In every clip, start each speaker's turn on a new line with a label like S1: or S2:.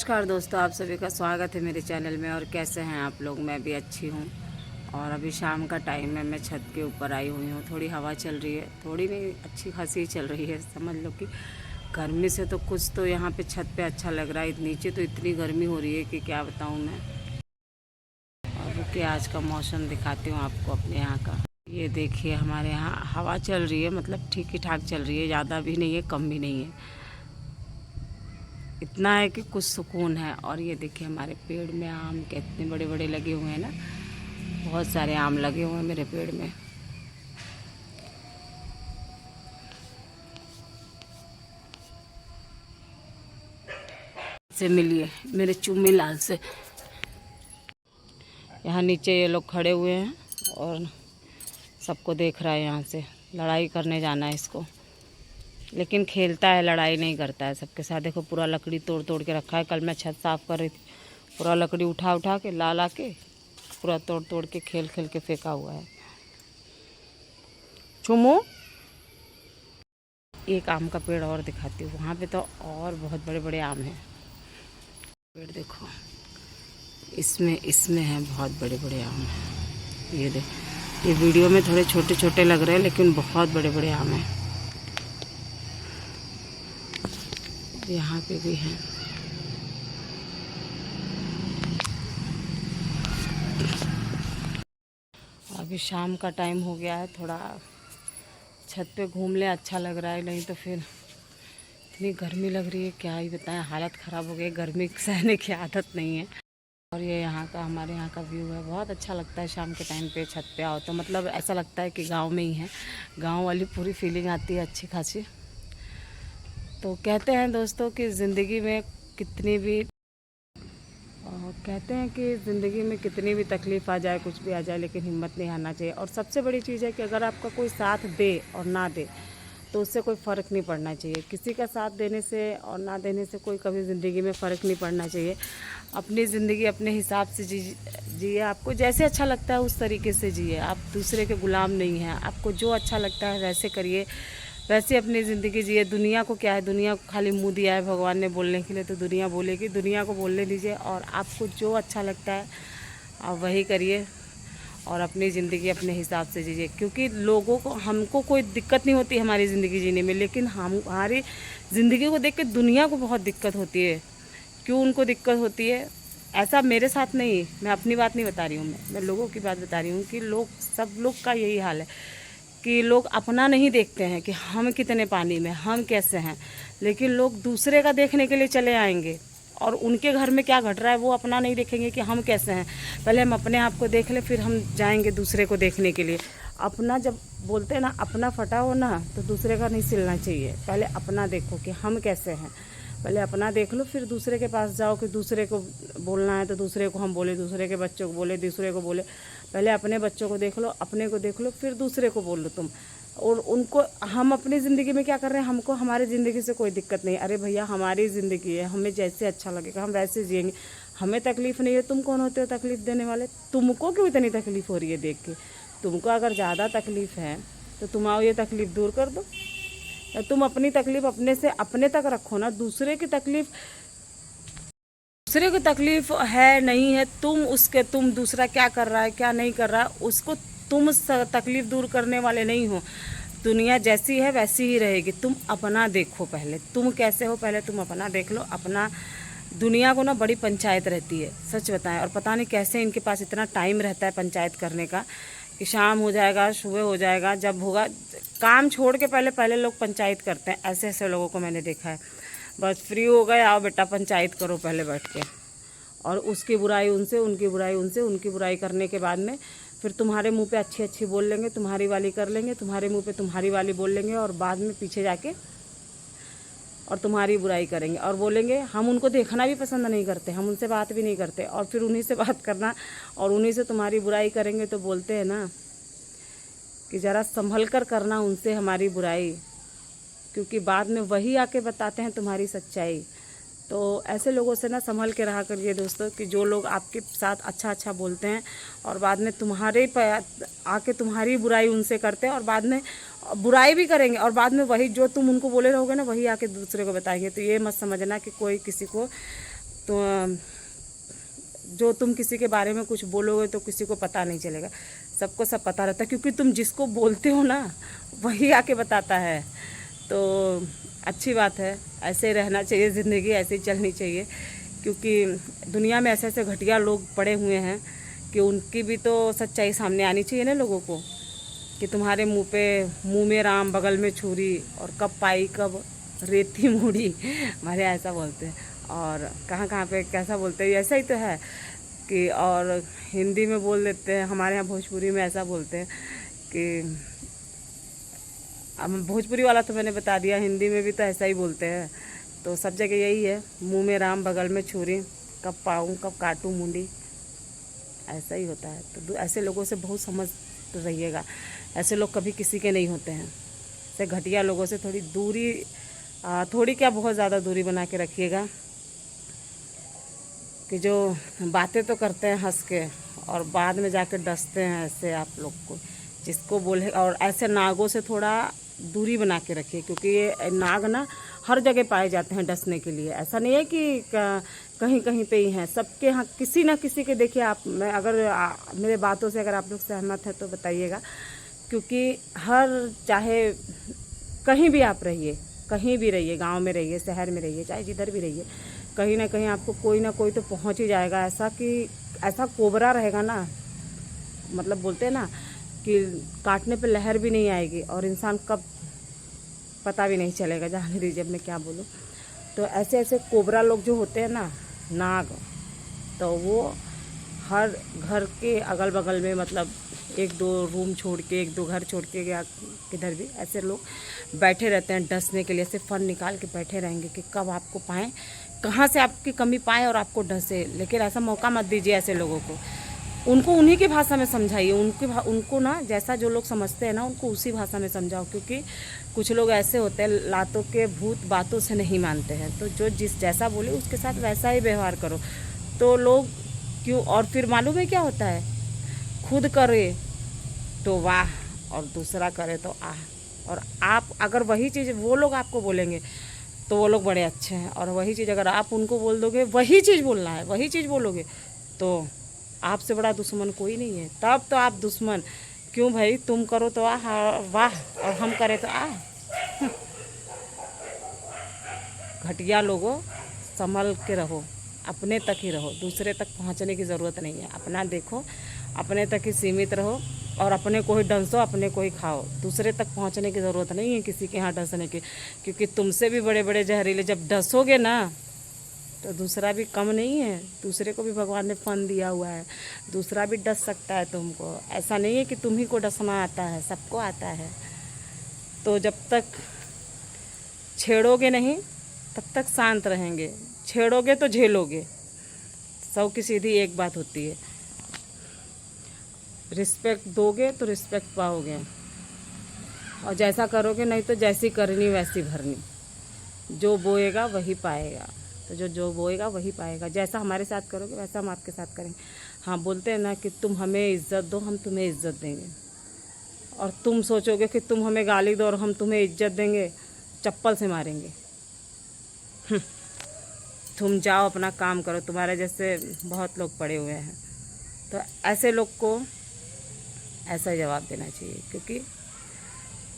S1: नमस्कार दोस्तों, आप सभी का स्वागत है मेरे चैनल में। और कैसे हैं आप लोग? मैं भी अच्छी हूँ। और अभी शाम का टाइम है, मैं छत के ऊपर आई हुई हूँ। थोड़ी हवा चल रही है, थोड़ी नहीं, अच्छी खासी चल रही है। समझ लो कि गर्मी से तो कुछ तो यहाँ पे छत पे अच्छा लग रहा है। नीचे तो इतनी गर्मी हो रही है कि क्या बताऊँ मैं। और रुकिए, आज का मौसम दिखाती हूँ आपको अपने यहाँ का। ये देखिए, हमारे यहाँ हवा चल रही है, मतलब ठीक ही ठाक चल रही है। ज़्यादा भी नहीं है, कम भी नहीं है। इतना है कि कुछ सुकून है। और ये देखिए, हमारे पेड़ में आम कितने बड़े बड़े लगे हुए हैं ना। बहुत सारे आम लगे हुए हैं मेरे पेड़ में। से मिलिए मेरे चुम्मी लाल से। यहाँ नीचे ये लोग खड़े हुए हैं और सबको देख रहा है। यहाँ से लड़ाई करने जाना है इसको, लेकिन खेलता है, लड़ाई नहीं करता है सबके साथ। देखो, पूरा लकड़ी तोड़ तोड़ के रखा है। कल मैं छत साफ़ कर रही थी, पूरा लकड़ी उठा उठा के ला के पूरा तोड़ तोड़ के खेल खेल के फेंका हुआ है। चुमू, एक आम का पेड़ और दिखाती हूँ। वहाँ पे तो और बहुत बड़े बड़े आम हैं। पेड़ देखो, इसमें इसमें है, बहुत बड़े बड़े आम हैं। ये देख, ये वीडियो में थोड़े छोटे छोटे लग रहे हैं, लेकिन बहुत बड़े बड़े आम हैं। यहाँ पे भी हैं। अभी शाम का टाइम हो गया है, थोड़ा छत पे घूम ले, अच्छा लग रहा है। नहीं तो फिर इतनी गर्मी लग रही है, क्या ही बताएं, हालत ख़राब हो गई। गर्मी सहने की आदत नहीं है। और ये यहाँ का, हमारे यहाँ का व्यू है, बहुत अच्छा लगता है शाम के टाइम पे छत पे आओ तो। मतलब ऐसा लगता है कि गांव में ही है, गांव वाली पूरी फीलिंग आती है अच्छी खासी। तो कहते हैं दोस्तों कि ज़िंदगी में कितनी भी कहते हैं कि ज़िंदगी में कितनी भी तकलीफ़ आ जाए, कुछ भी आ जाए, लेकिन हिम्मत नहीं हारना चाहिए। और सबसे बड़ी चीज़ है कि अगर आपका कोई साथ दे और ना दे तो उससे कोई फ़र्क नहीं पड़ना चाहिए। किसी का साथ देने से और ना देने से कोई कभी ज़िंदगी में फ़र्क नहीं पड़ना चाहिए। अपनी ज़िंदगी अपने हिसाब से जिए। आपको जैसे अच्छा लगता है उस तरीके से जिए। आप दूसरे के गुलाम नहीं हैं। आपको जो अच्छा लगता है वैसे करिए, वैसे अपनी ज़िंदगी जिए। दुनिया को क्या है, दुनिया को खाली मुंह दिया है भगवान ने बोलने के लिए, तो दुनिया बोलेगी, दुनिया को बोलने दीजिए। और आपको जो अच्छा लगता है आप वही करिए और अपनी ज़िंदगी अपने हिसाब से जीजिए। क्योंकि लोगों को, हमको कोई दिक्कत नहीं होती हमारी ज़िंदगी जीने में, लेकिन हमारी ज़िंदगी को देख के दुनिया को बहुत दिक्कत होती है। क्यों उनको दिक्कत होती है? ऐसा मेरे साथ नहीं, मैं अपनी बात नहीं बता रही हूँ, मैं लोगों की बात बता रही हूँ कि लोग, सब लोग का यही हाल है कि लोग अपना नहीं देखते हैं कि हम कितने पानी में, हम कैसे हैं। लेकिन लोग दूसरे का देखने के लिए चले आएंगे और उनके घर में क्या घट रहा है वो अपना नहीं देखेंगे कि हम कैसे हैं। पहले हम अपने आप को देख ले, फिर हम जाएंगे दूसरे को देखने के लिए। अपना जब बोलते हैं ना, अपना फटा हो ना तो दूसरे का नहीं सिलना चाहिए। पहले अपना देखो कि हम कैसे हैं, पहले अपना देख लो, फिर दूसरे के पास जाओ कि दूसरे को बोलना है तो दूसरे को हम बोले, दूसरे के बच्चों को बोले, दूसरे को बोले। पहले अपने बच्चों को देख लो, अपने को देख लो, फिर दूसरे को बोल लो तुम। और उनको, हम अपनी ज़िंदगी में क्या कर रहे हैं, हमको हमारी ज़िंदगी से कोई दिक्कत नहीं। अरे भैया, हमारी ज़िंदगी है, हमें जैसे अच्छा लगेगा हम वैसे जिएंगे। हमें तकलीफ़ नहीं है, तुम कौन होते हो तकलीफ़ देने वाले? तुमको क्यों इतनी तकलीफ़ हो रही है देख के? तुमको अगर ज़्यादा तकलीफ़ है तो तुम आओ, ये तकलीफ़ दूर कर दो। तुम अपनी तकलीफ़ अपने से अपने तक रखो ना। दूसरे की तकलीफ़ है नहीं है, तुम दूसरा क्या कर रहा है क्या नहीं कर रहा है उसको तुम तकलीफ़ दूर करने वाले नहीं हो। दुनिया जैसी है वैसी ही रहेगी। तुम अपना देखो, पहले तुम कैसे हो, पहले तुम अपना देख लो। अपना, दुनिया को ना बड़ी पंचायत रहती है, सच बताएं। और पता नहीं कैसे इनके पास इतना टाइम रहता है पंचायत करने का, कि शाम हो जाएगा, सुबह हो जाएगा, जब होगा काम छोड़ के पहले पहले लोग पंचायत करते हैं। ऐसे ऐसे लोगों को मैंने देखा है। बस फ्री हो गए, आओ बेटा पंचायत करो पहले बैठ के। और उसकी बुराई उनसे, उनकी बुराई उनसे, उनकी बुराई करने के बाद में फिर तुम्हारे मुंह पे अच्छी अच्छी बोल लेंगे, तुम्हारी वाली कर लेंगे, तुम्हारे मुंह पे तुम्हारी वाली बोल लेंगे, और बाद में पीछे जाके और तुम्हारी बुराई करेंगे और बोलेंगे हम उनको देखना भी पसंद नहीं करते, हम उनसे बात भी नहीं करते। और फिर उन्हीं से बात करना और उन्हीं से तुम्हारी बुराई करेंगे। तो बोलते हैं ना कि ज़रा संभल कर करना उनसे हमारी बुराई, क्योंकि बाद में वही आके बताते हैं तुम्हारी सच्चाई। तो ऐसे लोगों से ना संभल के रहा करिए दोस्तों, कि जो लोग आपके साथ अच्छा अच्छा बोलते हैं और बाद में तुम्हारे आके तुम्हारी बुराई उनसे करते हैं, और बाद में बुराई भी करेंगे, और बाद में वही जो तुम उनको बोले रहोगे ना वही आके दूसरे को बताएंगे। तो ये मत समझना कि कोई किसी को तो जो तुम किसी के बारे में कुछ बोलोगे तो किसी को पता नहीं चलेगा, सबको सब पता रहता है, क्योंकि तुम जिसको बोलते हो ना वही आके बताता है। तो अच्छी बात है, ऐसे ही रहना चाहिए, ज़िंदगी ऐसे ही चलनी चाहिए, क्योंकि दुनिया में ऐसे ऐसे घटिया लोग पड़े हुए हैं कि उनकी भी तो सच्चाई सामने आनी चाहिए ना लोगों को, कि तुम्हारे मुंह में राम बगल में छुरी, और कब पाई कब रेती मुड़ी, हमारे ऐसा बोलते हैं। और कहाँ कहाँ पे कैसा बोलते हैं, ऐसा ही तो है कि, और हिंदी में बोल देते हैं, हमारे यहाँ भोजपुरी में ऐसा बोलते हैं कि, अब भोजपुरी वाला तो मैंने बता दिया, हिंदी में भी तो ऐसा ही बोलते हैं। तो सब जगह यही है, मुंह में राम बगल में छुरी, कब पाऊँ कब काटूँ मुंडी, ऐसा ही होता है। तो ऐसे लोगों से बहुत समझ रहिएगा, ऐसे लोग कभी किसी के नहीं होते हैं। ऐसे घटिया लोगों से थोड़ी दूरी, थोड़ी क्या बहुत ज़्यादा दूरी बना के रखिएगा, कि जो बातें तो करते हैं हंस के और बाद में जाकर डसते हैं, ऐसे आप लोग को जिसको बोले। और ऐसे नागों से थोड़ा दूरी बना के रखिए, क्योंकि ये नाग ना हर जगह पाए जाते हैं डसने के लिए। ऐसा नहीं है कि कहीं कहीं पे ही हैं, सबके यहाँ किसी ना किसी के। देखिए आप, मैं अगर मेरे बातों से अगर आप लोग सहमत हैं तो बताइएगा, क्योंकि चाहे कहीं भी आप रहिए, कहीं भी रहिए, गांव में रहिए, शहर में रहिए, चाहे जिधर भी रहिए, कहीं ना कहीं आपको कोई ना कोई तो पहुंच ही जाएगा। ऐसा कोबरा रहेगा ना, मतलब बोलते हैं ना कि काटने पे लहर भी नहीं आएगी और इंसान कब पता भी नहीं चलेगा। जाने दीजिए, अब मैं क्या बोलूँ। तो ऐसे ऐसे कोबरा लोग जो होते हैं ना, नाग, तो वो हर घर के अगल बगल में, मतलब एक दो रूम छोड़ के, एक दो घर छोड़ के, या किधर भी ऐसे लोग बैठे रहते हैं डसने के लिए। ऐसे फन निकाल के बैठे रहेंगे कि कब आपको पाएँ, कहाँ से आपकी कमी पाएँ और आपको डसे। लेकिन ऐसा मौका मत दीजिए ऐसे लोगों को, उनको उन्हीं की भाषा में समझाइए। उनको ना जैसा जो लोग समझते हैं ना, उनको उसी भाषा में समझाओ, क्योंकि कुछ लोग ऐसे होते हैं, लातों के भूत बातों से नहीं मानते हैं। तो जो जैसा बोले उसके साथ वैसा ही व्यवहार करो, तो लोग क्यों। और फिर मालूम है क्या होता है, खुद करे तो वाह और दूसरा करे तो आह। और आप अगर वही चीज़ वो लोग आपको बोलेंगे तो वो लोग बड़े अच्छे हैं, और वही चीज़ अगर आप उनको बोल दोगे, वही चीज़ बोलना है, वही चीज़ बोलोगे, तो आपसे बड़ा दुश्मन कोई नहीं है। तब तो आप दुश्मन क्यों भाई, तुम करो तो आह वाह और हम करें तो आह। घटिया लोगों, संभल के रहो, अपने तक ही रहो, दूसरे तक पहुंचने की ज़रूरत नहीं है। अपना देखो, अपने तक ही सीमित रहो, और अपने को ही डंसो, अपने को ही खाओ। दूसरे तक पहुंचने की ज़रूरत नहीं है किसी के यहाँ डसने की, क्योंकि तुमसे भी बड़े बड़े जहरीले जब डसोगे ना, तो दूसरा भी कम नहीं है। दूसरे को भी भगवान ने फन दिया हुआ है, दूसरा भी डस सकता है तुमको। ऐसा नहीं है कि तुम ही को डसना आता है, सबको आता है। तो जब तक छेड़ोगे नहीं तब तक शांत रहेंगे, छेड़ोगे तो झेलोगे। 100 की सीधी एक बात होती है, रिस्पेक्ट दोगे तो रिस्पेक्ट पाओगे, और जैसा करोगे नहीं तो जैसी करनी वैसी भरनी। जो बोएगा वही पाएगा, तो जो बोएगा वही पाएगा। जैसा हमारे साथ करोगे वैसा हम आपके साथ करेंगे। हाँ, बोलते हैं ना कि तुम हमें इज्जत दो, हम तुम्हें इज्जत देंगे। और तुम सोचोगे कि तुम हमें गाली दो और हम तुम्हें इज्जत देंगे, चप्पल से मारेंगे। तुम जाओ अपना काम करो, तुम्हारे जैसे बहुत लोग पड़े हुए हैं। तो ऐसे लोग को ऐसा ही जवाब देना चाहिए, क्योंकि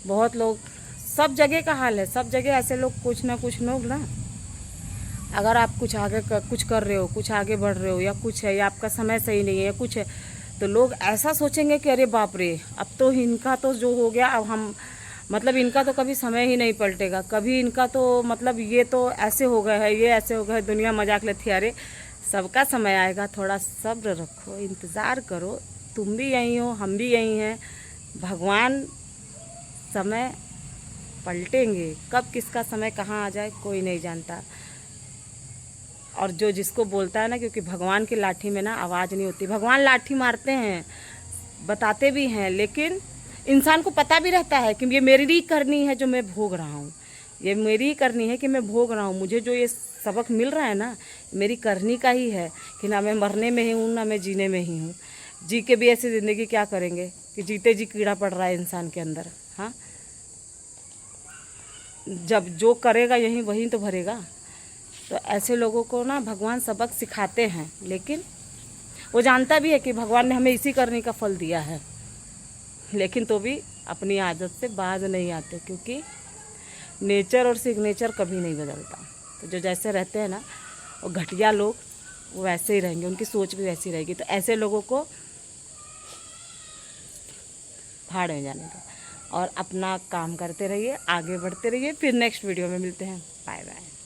S1: बहुत लोग, सब जगह का हाल है, सब जगह ऐसे लोग, कुछ ना कुछ लोग ना, अगर आप कुछ आगे कुछ कर रहे हो, कुछ आगे बढ़ रहे हो, या कुछ है, या आपका समय सही नहीं है, या कुछ है, तो लोग ऐसा सोचेंगे कि अरे बाप रे, अब तो इनका तो जो हो गया, अब हम, मतलब इनका तो कभी समय ही नहीं पलटेगा, कभी इनका तो, मतलब ये तो ऐसे हो गए है, ये ऐसे हो गए, दुनिया मजाक लेती है। अरे सबका समय आएगा, थोड़ा सब्र रखो, इंतज़ार करो। तुम भी यहीं हो, हम भी यहीं हैं, भगवान समय पलटेंगे। कब किसका समय कहाँ आ जाए कोई नहीं जानता। और जो जिसको बोलता है ना, क्योंकि भगवान की लाठी में ना आवाज़ नहीं होती। भगवान लाठी मारते हैं, बताते भी हैं, लेकिन इंसान को पता भी रहता है कि ये मेरी करनी है जो मैं भोग रहा हूँ, ये मेरी करनी है कि मैं भोग रहा हूँ। मुझे जो ये सबक मिल रहा है ना, मेरी करनी का ही है, कि ना मैं मरने में ही हूँ ना मैं जीने में ही हूँ। जी के भी ऐसी ज़िंदगी क्या करेंगे कि जीते जी कीड़ा पड़ रहा है इंसान के अंदर। हाँ, जब जो करेगा यही वही तो भरेगा। तो ऐसे लोगों को ना भगवान सबक सिखाते हैं, लेकिन वो जानता भी है कि भगवान ने हमें इसी करने का फल दिया है, लेकिन तो भी अपनी आदत से बाज नहीं आते, क्योंकि नेचर और सिग्नेचर कभी नहीं बदलता। तो जो जैसे रहते हैं ना वो घटिया लोग, वो वैसे ही रहेंगे, उनकी सोच भी वैसी रहेगी। तो ऐसे लोगों को भाड़ में जाने दो और अपना काम करते रहिए, आगे बढ़ते रहिए। फिर नेक्स्ट वीडियो में मिलते हैं। Bye bye.